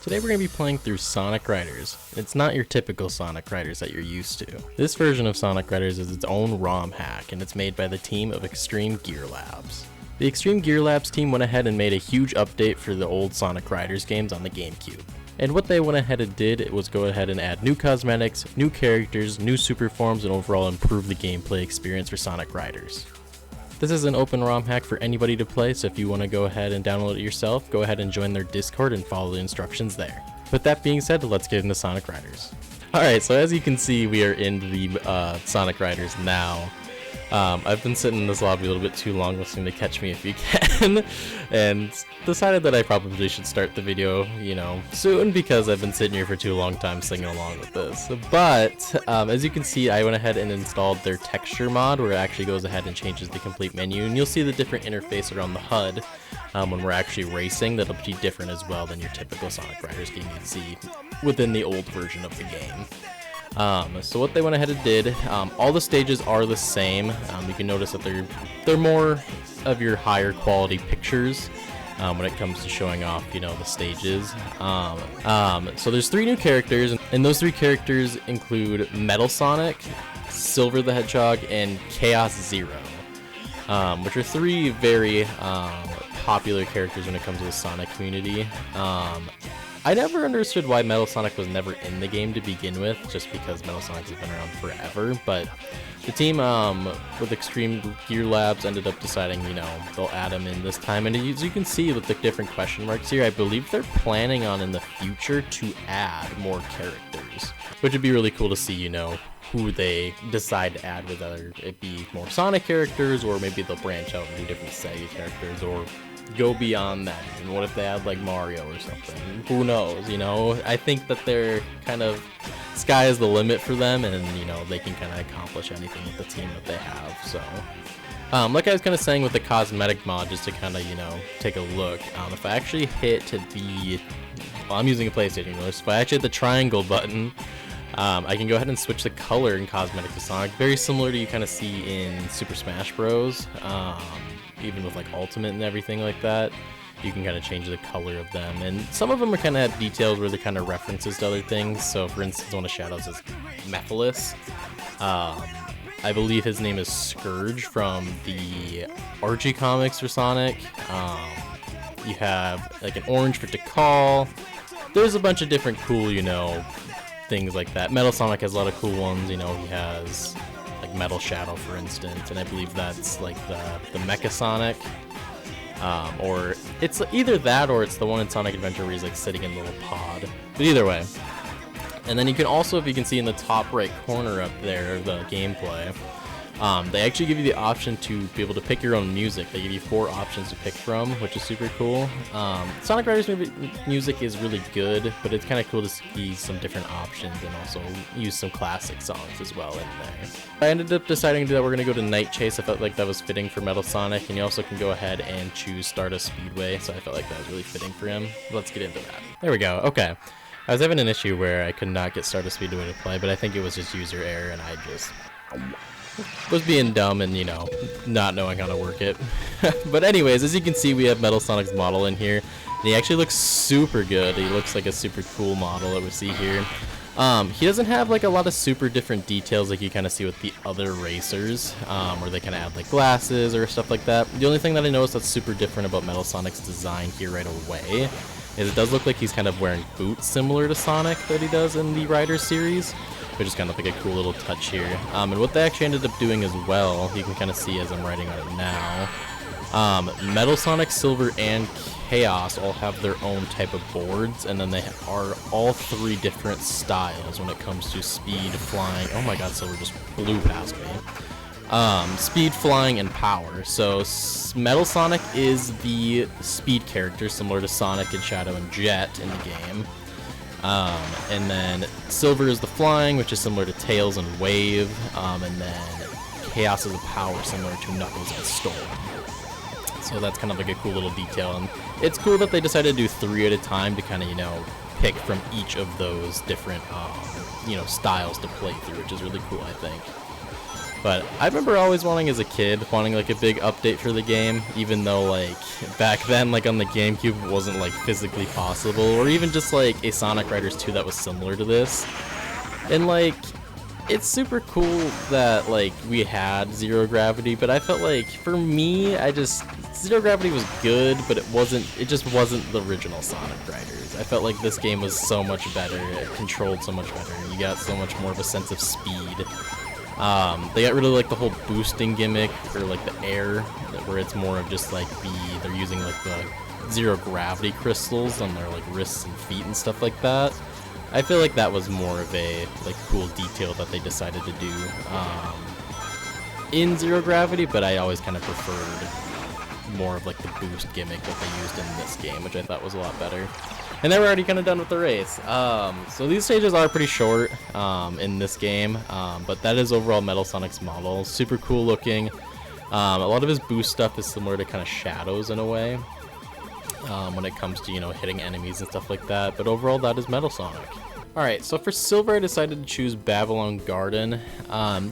Today we're going to be playing through Sonic Riders. It's not your typical Sonic Riders that you're used to. This version of Sonic Riders is its own ROM hack, and it's made by the team of Extreme Gear Labs. The Extreme Gear Labs team went ahead and made a huge update for the old Sonic Riders games on the GameCube. And what they went ahead and did was go ahead and add new cosmetics, new characters, new super forms, and overall improve the gameplay experience for Sonic Riders. This is an open ROM hack for anybody to play, so if you want to go ahead and download it yourself, go ahead and join their Discord and follow the instructions there. With that being said, let's get into Sonic Riders. Alright, so as you can see, we are in the Sonic Riders now. I've been sitting in this lobby a little bit too long, listening to Catch Me If You Can, and decided that I probably should start the video, soon, because I've been sitting here for too long time singing along with this. But, as you can see, I went ahead and installed their texture mod, where it actually goes ahead and changes the complete menu, and you'll see the different interface around the HUD when we're actually racing. That'll be different as well than your typical Sonic Riders game you'd see within the old version of the game. So what they went ahead and did, all the stages are the same. You can notice that they're more of your higher quality pictures when it comes to showing off, the stages. So there's 3 new characters, and those 3 characters include Metal Sonic, Silver the Hedgehog, and Chaos Zero, which are 3 very popular characters when it comes to the Sonic community. I never understood why Metal Sonic was never in the game to begin with, just because Metal Sonic has been around forever, but the team with Extreme Gear Labs ended up deciding, they'll add him in this time, and as you can see with the different question marks here, I believe they're planning on in the future to add more characters, which would be really cool to see, who they decide to add, whether it be more Sonic characters, or maybe they'll branch out and do different Sega characters, or go beyond that. And what if they add like Mario or something? Who knows, I think that they're kind of, sky is the limit for them, and they can kind of accomplish anything with the team that they have. So like I was kind of saying with the cosmetic mod, just to kind of take a look, if I actually hit the, well, I'm using a PlayStation, so if I actually hit the triangle button, I can go ahead and switch the color and cosmetic to Sonic, very similar to you kind of see in Super Smash Bros. Even with like Ultimate and everything like that, you can kind of change the color of them, and some of them are kind of have details where they're kind of references to other things. So for instance, one of Shadows is Mephiles. I believe his name is Scourge from the Archie comics for Sonic. You have like an orange for Tikal. There's a bunch of different cool, things like that. Metal Sonic has a lot of cool ones. He has like Metal Shadow, for instance, and I believe that's like the Mecha Sonic, or it's either that or it's the one in Sonic Adventure where he's like sitting in a little pod, but either way. And then you can also, if you can see in the top right corner up there, the gameplay, they actually give you the option to be able to pick your own music. They give you 4 options to pick from, which is super cool. Sonic Riders music is really good, but it's kind of cool to see some different options and also use some classic songs as well in there. I ended up deciding that we're going to go to Night Chase. I felt like that was fitting for Metal Sonic, and you also can go ahead and choose Stardust Speedway, so I felt like that was really fitting for him. Let's get into that. There we go. Okay. I was having an issue where I could not get Stardust Speedway to play, but I think it was just user error, and I just was being dumb and, not knowing how to work it. But anyways, as you can see, we have Metal Sonic's model in here, and he actually looks super good. He looks like a super cool model that we see here. He doesn't have like a lot of super different details like you kind of see with the other racers, where they kind of add like glasses or stuff like that. The only thing that I noticed that's super different about Metal Sonic's design here right away is it does look like he's kind of wearing boots similar to Sonic that he does in the Riders series, which is kind of like a cool little touch here. And what they actually ended up doing as well, you can kind of see as I'm writing on it now, Metal Sonic, Silver, and Chaos all have their own type of boards, and then they are all 3 different styles when it comes to speed, flying. Oh my god, Silver just blew past me. Speed, flying, and power. So Metal Sonic is the speed character, similar to Sonic and Shadow and Jet in the game. And then Silver is the flying, which is similar to Tails and Wave, and then Chaos is the power, similar to Knuckles and Storm. So that's kind of like a cool little detail, and it's cool that they decided to do 3 at a time to kind of, pick from each of those different, styles to play through, which is really cool, I think. But I remember always wanting as a kid, wanting like a big update for the game, even though like back then like on the GameCube it wasn't like physically possible, or even just like a Sonic Riders 2 that was similar to this. And like, it's super cool that like we had Zero Gravity, but I felt like for me, Zero Gravity was good, but it just wasn't the original Sonic Riders. I felt like this game was so much better, it controlled so much better, you got so much more of a sense of speed. They got rid of like the whole boosting gimmick, or like the air, where it's more of just like they're using like the zero gravity crystals on their like wrists and feet and stuff like that. I feel like that was more of a like cool detail that they decided to do in Zero Gravity, but I always kind of preferred more of like the boost gimmick that they used in this game, which I thought was a lot better. And then we're already kind of done with the race. So these stages are pretty short in this game, but that is overall Metal Sonic's model. Super cool looking. A lot of his boost stuff is similar to kind of Shadows in a way, when it comes to, you know, hitting enemies and stuff like that. But overall, that is Metal Sonic. Alright, so for Silver, I decided to choose Babylon Garden.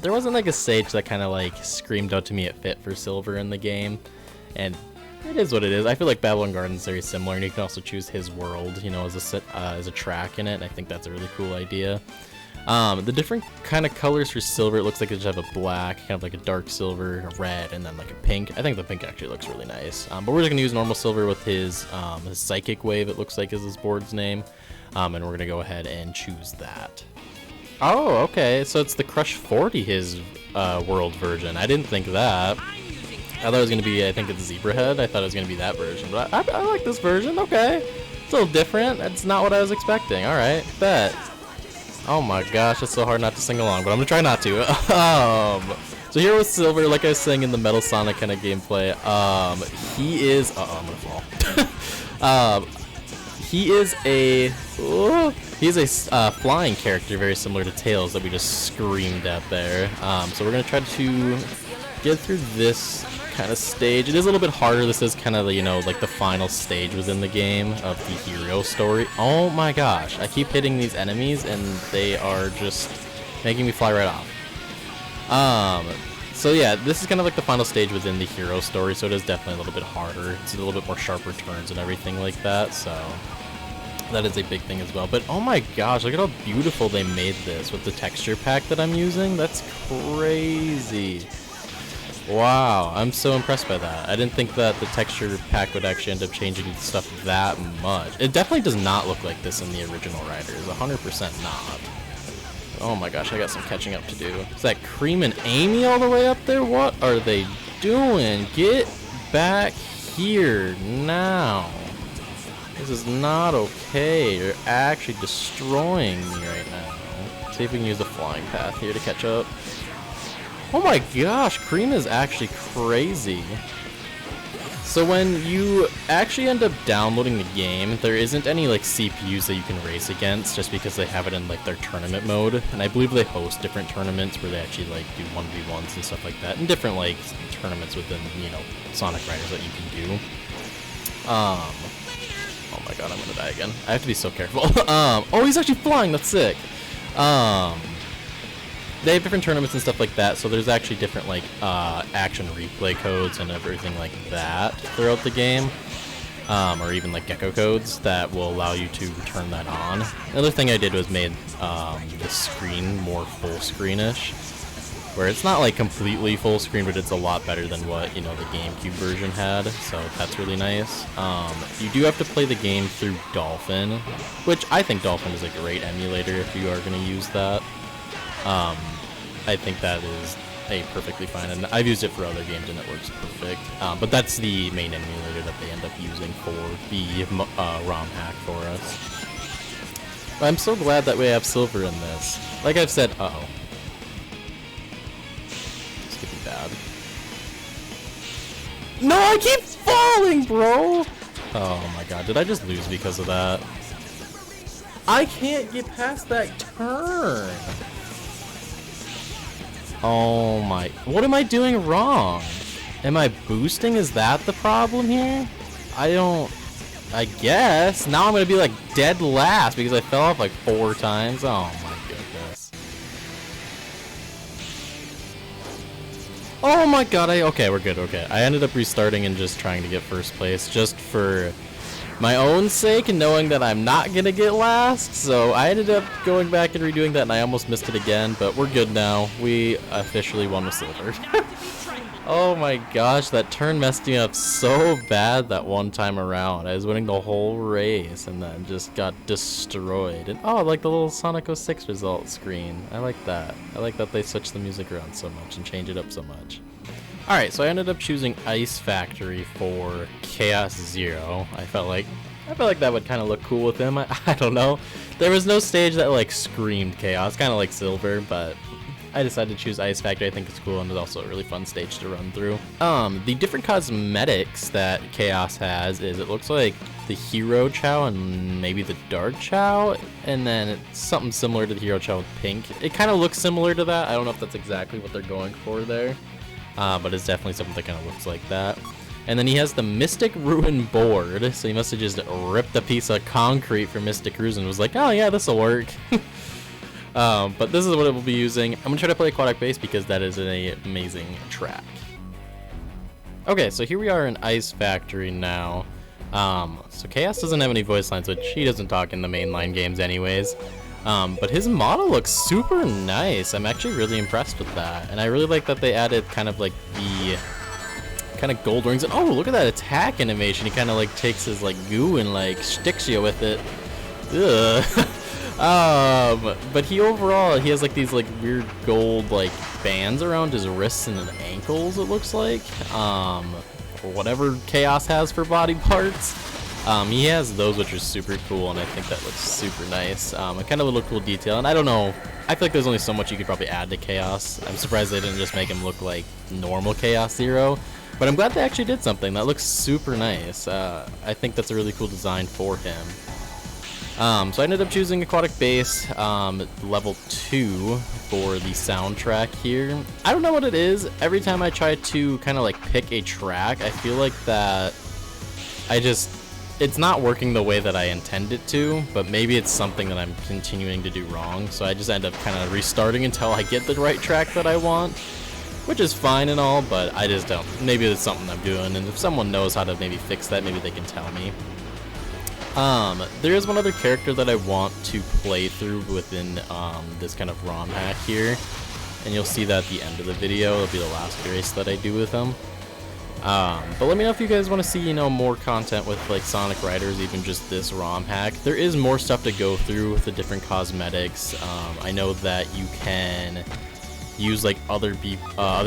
There wasn't like a stage that kind of like screamed out to me it fit for Silver in the game, and it is what it is. I feel like Babylon Garden is very similar, and you can also choose his world, you know, as a track in it, and I think that's a really cool idea. The different kind of colors for Silver, it looks like they just have a black, kind of like a dark silver, a red, and then like a pink. I think the pink actually looks really nice. But we're just going to use normal Silver with his Psychic Wave, it looks like is his board's name. And we're going to go ahead and choose that. Oh, okay, so it's the Crush 40, his world version. I didn't think that. I thought it was going to be, I think it's Zebrahead. I thought it was going to be that version, but I like this version. Okay, it's a little different. That's not what I was expecting. All right, bet. Oh my gosh, it's so hard not to sing along, but I'm going to try not to. So here with Silver, like I was saying in the Metal Sonic kind of gameplay, he is... I'm going to fall. He's a flying character, very similar to Tails that we just screamed at there. So we're going to try to get through this kind of stage. It is a little bit harder. This is kind of, you know, like the final stage within the game of the hero story. Oh my gosh, I keep hitting these enemies and they are just making me fly right off. So yeah, this is kind of like the final stage within the hero story, so it is definitely a little bit harder. It's a little bit more sharper turns and everything like that, so that is a big thing as well. But oh my gosh, look at how beautiful they made this with the texture pack that I'm using. That's crazy. Wow, I'm so impressed by that. I didn't think that the texture pack would actually end up changing stuff that much. It definitely does not look like this in the original Riders, 100% not. Oh my gosh, I got some catching up to do. Is that Cream and Amy all the way up there? What are they doing? Get back here now. This is not okay. You're actually destroying me right now. See if we can use the flying path here to catch up. Oh my gosh, Cream is actually crazy. So when you actually end up downloading the game, there isn't any like CPUs that you can race against, just because they have it in like their tournament mode. And I believe they host different tournaments where they actually like do 1v1s and stuff like that, and different like tournaments within, you know, Sonic Riders that you can do. Oh my god, I'm gonna die again. I have to be so careful. Oh, he's actually flying, that's sick. They have different tournaments and stuff like that, so there's actually different like action replay codes and everything like that throughout the game, or even like gecko codes that will allow you to turn that on. Another thing I did was made the screen more full screenish, where it's not like completely full screen, but it's a lot better than what, you know, the GameCube version had, so that's really nice. You do have to play the game through Dolphin, which I think Dolphin is a great emulator if you are going to use that. I think that is a perfectly fine, and I've used it for other games and it works perfect. But that's the main emulator that they end up using for the ROM hack for us. But I'm so glad that we have Silver in this. Like I've said, uh-oh. It's getting bad. No, I keep falling, bro! Oh my god, did I just lose because of that? I can't get past that turn! Oh my, what am I doing wrong? Am I boosting? Is that the problem here? I guess. Now I'm gonna be like dead last because I fell off like 4 times. Oh my goodness. Oh my god, okay, we're good, okay. I ended up restarting and just trying to get first place just for my own sake and knowing that I'm not gonna get last. So I ended up going back and redoing that and I almost missed it again, but we're good now. We officially won with silver. Oh my gosh, that turn messed me up so bad that one time around. I was winning the whole race and then just got destroyed. And oh, I like the little Sonic 06 result screen. I like that. I like that they switch the music around so much and change it up so much. Alright, so I ended up choosing Ice Factory for Chaos Zero. I felt like that would kind of look cool with him. I don't know. There was no stage that like screamed Chaos, kind of like Silver, but I decided to choose Ice Factory. I think it's cool and it's also a really fun stage to run through. The different cosmetics that Chaos has is it looks like the Hero Chow and maybe the Dark Chow, and then it's something similar to the Hero Chow with pink. It kind of looks similar to that. I don't know if that's exactly what they're going for there, but it's definitely something that kind of looks like that. And then he has the Mystic Ruin board, so he must have just ripped a piece of concrete for Mystic Ruin and was like, oh yeah, this'll work. But this is what it will be using. I'm going to try to play Aquatic Bass because that is an amazing track. Okay, so here we are in Ice Factory now. So Chaos doesn't have any voice lines, which he doesn't talk in the mainline games anyways. But his model looks super nice. I'm actually really impressed with that. And I really like that they added kind of like the kind of gold rings. And oh, look at that attack animation. He kind of like takes his like goo and like sticks you with it. Ugh. But he has like these like weird gold like bands around his wrists and ankles, it looks like, or whatever Chaos has for body parts. He has those, which are super cool, and I think that looks super nice. A kind of a little cool detail, and I don't know, I feel like there's only so much you could probably add to Chaos. I'm surprised they didn't just make him look like normal Chaos Zero, but I'm glad they actually did something. That looks super nice. I think that's a really cool design for him. So I ended up choosing Aquatic Bass, level 2 for the soundtrack here. I don't know what it is. Every time I try to kind of like pick a track, I feel like that it's not working the way that I intend it to, but maybe it's something that I'm continuing to do wrong. So I just end up kind of restarting until I get the right track that I want, which is fine and all, but I just don't. Maybe it's something I'm doing, and if someone knows how to maybe fix that, maybe they can tell me. There is one other character that I want to play through within this kind of ROM hack here, and you'll see that at the end of the video. It'll be the last race that I do with him. But let me know if you guys want to see, more content with like Sonic Riders, even just this ROM hack. There is more stuff to go through with the different cosmetics. I know that you can use like other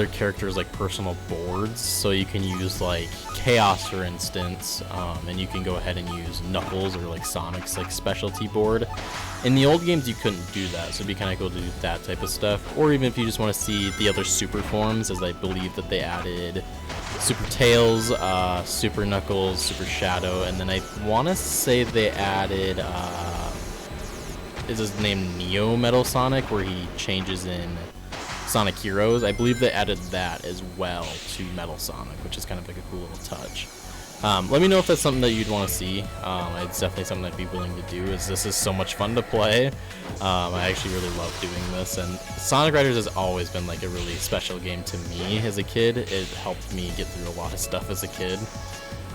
characters like personal boards, so you can use like Chaos for instance, and you can go ahead and use Knuckles or like Sonic's like specialty board. In the old games you couldn't do that, so it'd be kind of cool to do that type of stuff. Or even if you just want to see the other super forms, as I believe that they added Super Tails, Super Knuckles, Super Shadow, and then I want to say they added is his name Neo Metal Sonic, where he changes in Sonic Heroes. I believe they added that as well to Metal Sonic, which is kind of like a cool little touch. Let me know if that's something that you'd want to see. It's definitely something I'd be willing to do, as this is so much fun to play. I actually really love doing this, and Sonic Riders has always been like a really special game to me as a kid. It helped me get through a lot of stuff as a kid.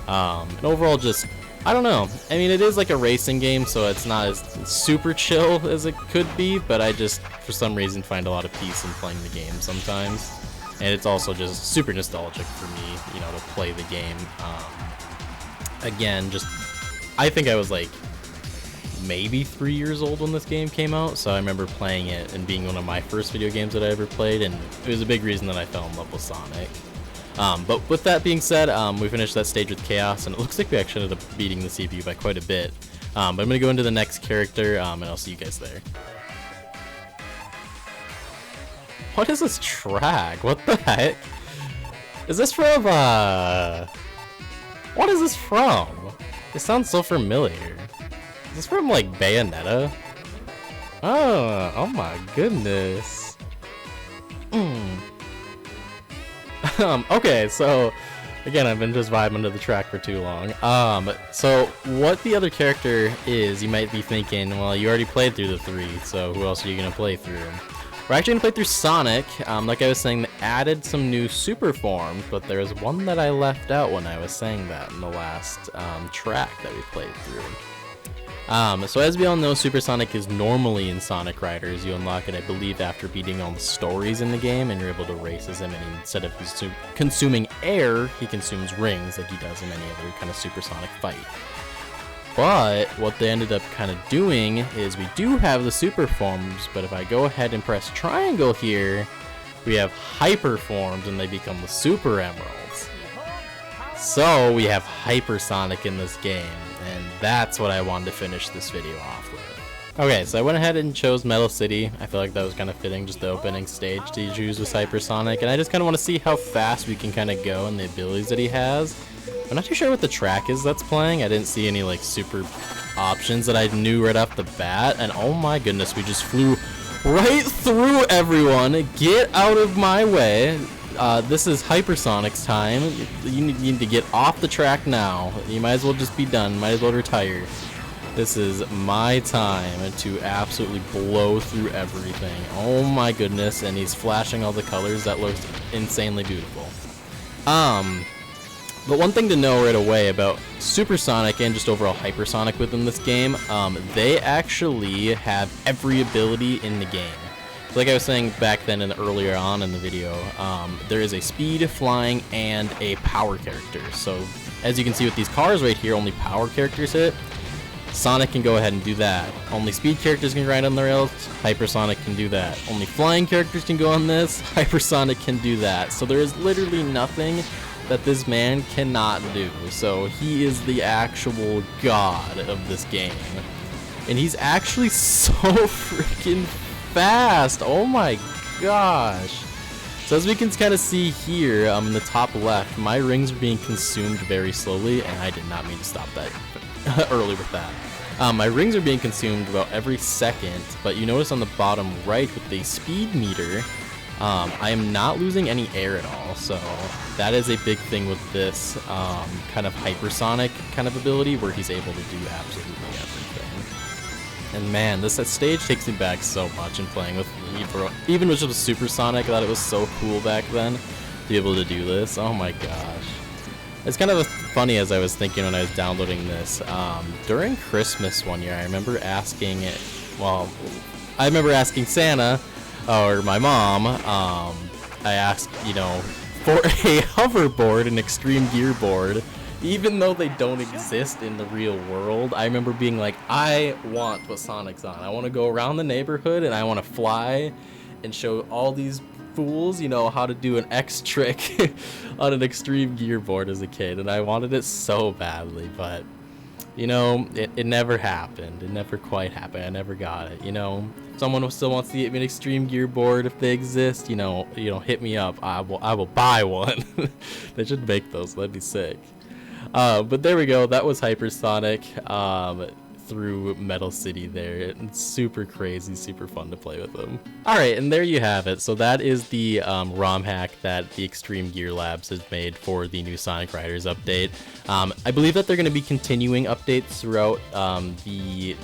And overall, just, I don't know. I mean, it is like a racing game, so it's not as super chill as it could be, but I just, for some reason, find a lot of peace in playing the game sometimes. And it's also just super nostalgic for me, to play the game. Again, I think I was like maybe 3 years old when this game came out, so I remember playing it and being one of my first video games that I ever played, and it was a big reason that I fell in love with Sonic. But with that being said, we finished that stage with Chaos, and it looks like we actually ended up beating the CPU by quite a bit. But I'm going to go into the next character, and I'll see you guys there. What is this track? What the heck? Is this from, what is this from? It sounds so familiar. Is this from, like, Bayonetta? Oh my goodness. Okay, so again, I've been just vibing to the track for too long. So what the other character is, you might be thinking, well, you already played through the 3, so who else are you gonna play through? We're actually gonna play through Sonic. Like I was saying, they added some new super forms, but there was one that I left out when I was saying that in the last track that we played through. So as we all know, Super Sonic is normally in Sonic Riders. You unlock it, I believe, after beating all the stories in the game, and you're able to race as him, and instead of consuming air, he consumes rings like he does in any other kind of Super Sonic fight. But what they ended up kind of doing is we do have the super forms, but if I go ahead and press triangle here, we have hyper forms and they become the super emeralds. So we have Hypersonic in this game, and that's what I wanted to finish this video off with. Okay, so I went ahead and chose Metal City. I feel like that was kind of fitting, just the opening stage to choose with Hypersonic, and I just kind of want to see how fast we can kind of go and the abilities that he has. I'm not too sure what the track is that's playing. I didn't see any like super options that I knew right off the bat, and oh my goodness, we just flew right through everyone. Get out of my way. This is Hypersonic's time. You need to get off the track now. You might as well just be done. Might as well retire. This is my time to absolutely blow through everything. Oh my goodness, and he's flashing all the colors. That looks insanely beautiful. But one thing to know right away about Supersonic and just overall Hypersonic within this game, they actually have every ability in the game. Like I was saying back then and earlier on in the video, there is a speed, flying, and a power character. So as you can see with these cars right here, only power characters hit. Sonic can go ahead and do that. Only speed characters can ride on the rails. Hypersonic can do that. Only flying characters can go on this. Hypersonic can do that. So there is literally nothing that this man cannot do. So he is the actual god of this game. And he's actually so freaking fast. Oh my gosh. So as we can kind of see here in the top left, my rings are being consumed very slowly, and I did not mean to stop that early with that. My rings are being consumed about every second, but you notice on the bottom right with the speed meter, I am not losing any air at all, so that is a big thing with this kind of hypersonic kind of ability where he's able to do absolutely everything. And man, this stage takes me back so much in playing with even with just Supersonic. I thought it was so cool back then to be able to do this. Oh my gosh. It's kind of funny as I was thinking when I was downloading this. During Christmas one year, I remember asking Santa, or my mom, I asked, for a hoverboard, an extreme gear board, even though they don't exist in the real world. I remember being like, I want what Sonic's on. I want to go around the neighborhood and I want to fly and show all these fools, how to do an X trick on an extreme gear board as a kid, and I wanted it so badly, but it never happened. It never quite happened. I never got it. If someone still wants to get me an extreme gear board, if they exist, hit me up. I will buy one. They should make those. That'd be sick. But there we go. That was Hypersonic through Metal City there. It's super crazy, super fun to play with them. Alright, and there you have it. So that is the ROM hack that the Extreme Gear Labs has made for the new Sonic Riders update. I believe that they're going to be continuing updates throughout the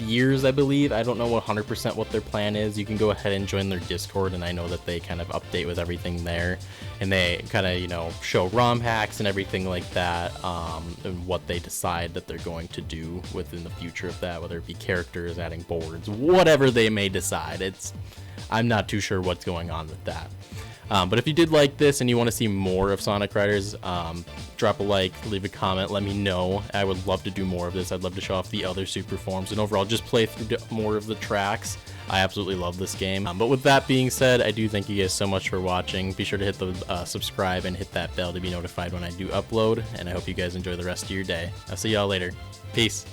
years, I believe. I don't know 100% what their plan is. You can go ahead and join their Discord, and I know that they kind of update with everything there, and they kind of show ROM hacks and everything like that, and what they decide that they're going to do within the future of that, whether it be characters, adding boards, whatever they may decide. I'm not too sure what's going on with that. But if you did like this and you want to see more of Sonic Riders, drop a like, leave a comment, let me know. I would love to do more of this. I'd love to show off the other super forms and overall just play through more of the tracks. I absolutely love this game. But with that being said, I do thank you guys so much for watching. Be sure to hit the subscribe and hit that bell to be notified when I do upload, and I hope you guys enjoy the rest of your day. I'll see y'all later. Peace.